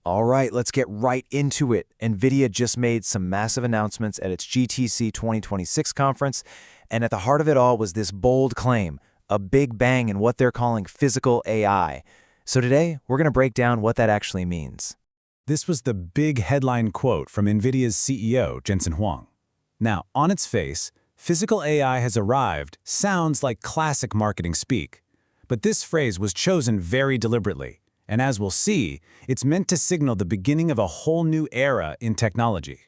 All right, let's get right into it. NVIDIA just made some massive announcements at its GTC 2026 conference, and at the heart of it all was this bold claim, a big bang in what they're calling physical AI. So today, we're going to break down what that actually means. This was the big headline quote from NVIDIA's CEO, Jensen Huang. Now, on its face, physical AI has arrived sounds like classic marketing speak. But this phrase was chosen very deliberately. And as we'll see, it's meant to signal the beginning of a whole new era in technology.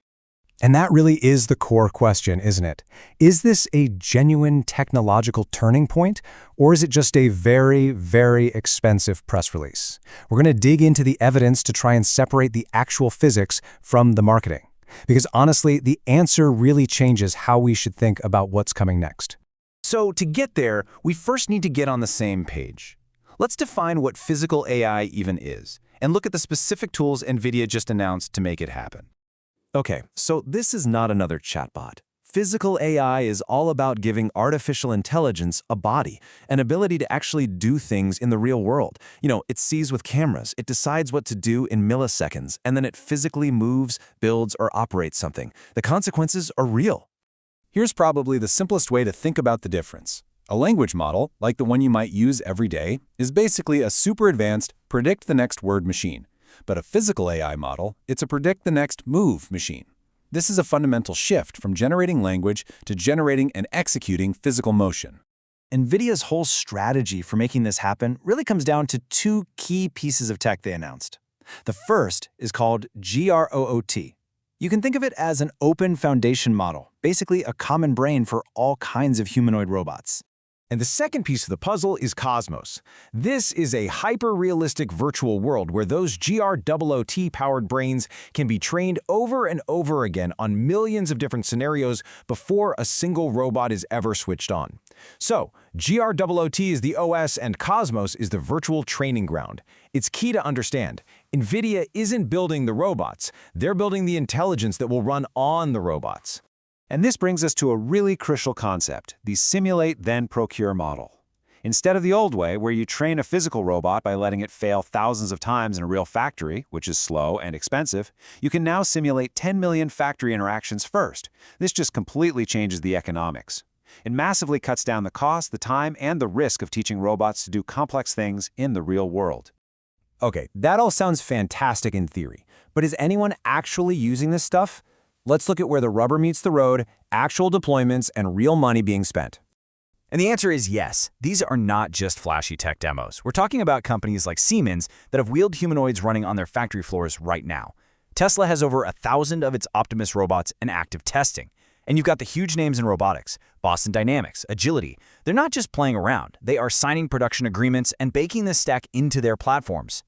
And that really is the core question, isn't it? Is this a genuine technological turning point, or is it just a very, very expensive press release? We're going to dig into the evidence to try and separate the actual physics from the marketing. Because honestly, the answer really changes how we should think about what's coming next. So to get there, we first need to get on the same page. Let's define what physical AI even is, and look at the specific tools NVIDIA just announced to make it happen. Okay, so this is not another chatbot. Physical AI is all about giving artificial intelligence a body, an ability to actually do things in the real world. It sees with cameras, it decides what to do in milliseconds, and then it physically moves, builds, or operates something. The consequences are real. Here's probably the simplest way to think about the difference. A language model, like the one you might use every day, is basically a super advanced predict-the-next-word machine. But a physical AI model, it's a predict-the-next-move machine. This is a fundamental shift from generating language to generating and executing physical motion. NVIDIA's whole strategy for making this happen really comes down to two key pieces of tech they announced. The first is called GR00T. You can think of it as an open foundation model, basically a common brain for all kinds of humanoid robots. And the second piece of the puzzle is Cosmos. This is a hyper-realistic virtual world where those GR00T-powered brains can be trained over and over again on millions of different scenarios before a single robot is ever switched on. So, GR00T is the OS and Cosmos is the virtual training ground. It's key to understand. NVIDIA isn't building the robots. They're building the intelligence that will run on the robots. And this brings us to a really crucial concept, the simulate then procure model. Instead of the old way, where you train a physical robot by letting it fail thousands of times in a real factory, which is slow and expensive, you can now simulate 10 million factory interactions first. This just completely changes the economics. It massively cuts down the cost, the time, and the risk of teaching robots to do complex things in the real world. Okay, that all sounds fantastic in theory, but is anyone actually using this stuff? Let's look at where the rubber meets the road, actual deployments, and real money being spent. And the answer is yes. These are not just flashy tech demos. We're talking about companies like Siemens that have wheeled humanoids running on their factory floors right now. Tesla has over 1,000 of its Optimus robots in active testing. And you've got the huge names in robotics, Boston Dynamics, Agility. They're not just playing around. They are signing production agreements and baking this stack into their platforms.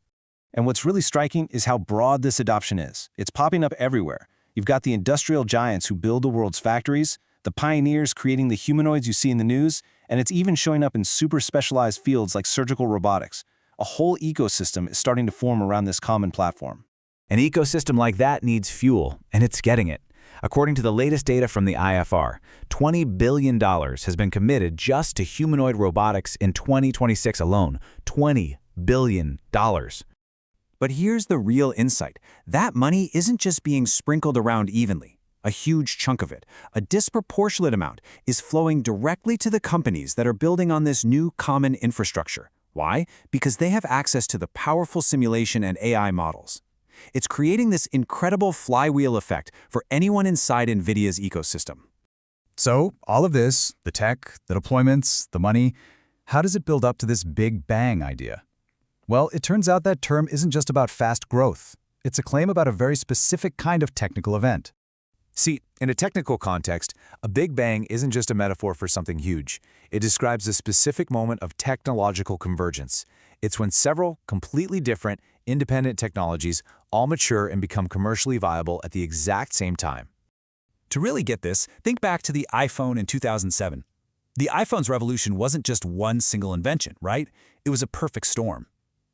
And what's really striking is how broad this adoption is. It's popping up everywhere. You've got the industrial giants who build the world's factories, the pioneers creating the humanoids you see in the news, and it's even showing up in super specialized fields like surgical robotics. A whole ecosystem is starting to form around this common platform. An ecosystem like that needs fuel, and it's getting it. According to the latest data from the IFR, $20 billion has been committed just to humanoid robotics in 2026 alone. $20 billion. But here's the real insight. That money isn't just being sprinkled around evenly. A huge chunk of it, a disproportionate amount, is flowing directly to the companies that are building on this new common infrastructure. Why? Because they have access to the powerful simulation and AI models. It's creating this incredible flywheel effect for anyone inside NVIDIA's ecosystem. So, all of this, the tech, the deployments, the money, how does it build up to this big bang idea? Well, it turns out that term isn't just about fast growth. It's a claim about a very specific kind of technical event. See, in a technical context, a big bang isn't just a metaphor for something huge. It describes a specific moment of technological convergence. It's when several completely different, independent technologies all mature and become commercially viable at the exact same time. To really get this, think back to the iPhone in 2007. The iPhone's revolution wasn't just one single invention, right? It was a perfect storm.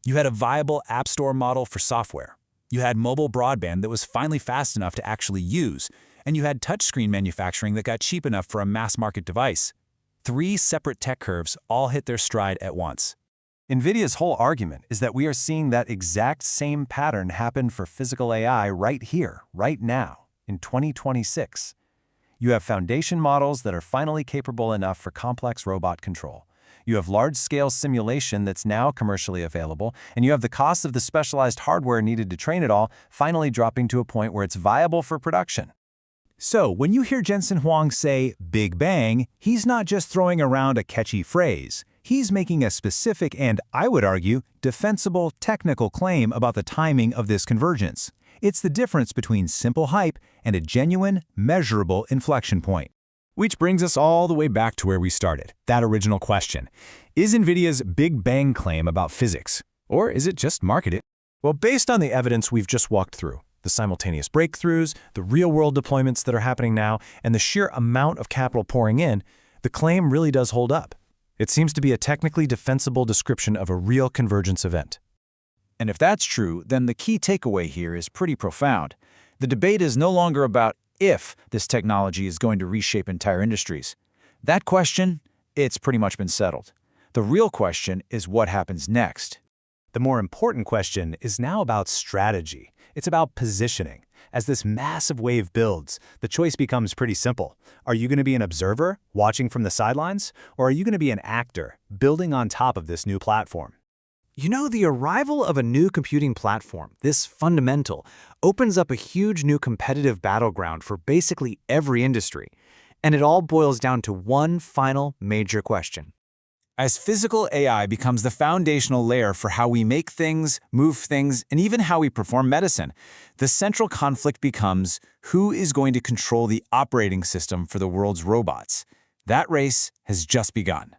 You had a viable App Store model for software. You had mobile broadband that was finally fast enough to actually use. And you had touchscreen manufacturing that got cheap enough for a mass-market device. 3 separate tech curves all hit their stride at once. NVIDIA's whole argument is that we are seeing that exact same pattern happen for physical AI right here, right now, in 2026. You have foundation models that are finally capable enough for complex robot control. You have large-scale simulation that's now commercially available, and you have the cost of the specialized hardware needed to train it all finally dropping to a point where it's viable for production. So, when you hear Jensen Huang say Big Bang, he's not just throwing around a catchy phrase. He's making a specific and, I would argue, defensible technical claim about the timing of this convergence. It's the difference between simple hype and a genuine, measurable inflection point. Which brings us all the way back to where we started, that original question. Is NVIDIA's Big Bang claim about physics? Or is it just marketed? Well, based on the evidence we've just walked through, the simultaneous breakthroughs, the real-world deployments that are happening now, and the sheer amount of capital pouring in, the claim really does hold up. It seems to be a technically defensible description of a real convergence event. And if that's true, then the key takeaway here is pretty profound. The debate is no longer about if this technology is going to reshape entire industries. That question, it's pretty much been settled. The real question is what happens next. The more important question is now about strategy. It's about positioning. As this massive wave builds, the choice becomes pretty simple. Are you going to be an observer, watching from the sidelines, or are you going to be an actor, building on top of this new platform? You know, the arrival of a new computing platform, this fundamental, opens up a huge new competitive battleground for basically every industry. And it all boils down to one final major question. As physical AI becomes the foundational layer for how we make things, move things, and even how we perform medicine, the central conflict becomes who is going to control the operating system for the world's robots. That race has just begun.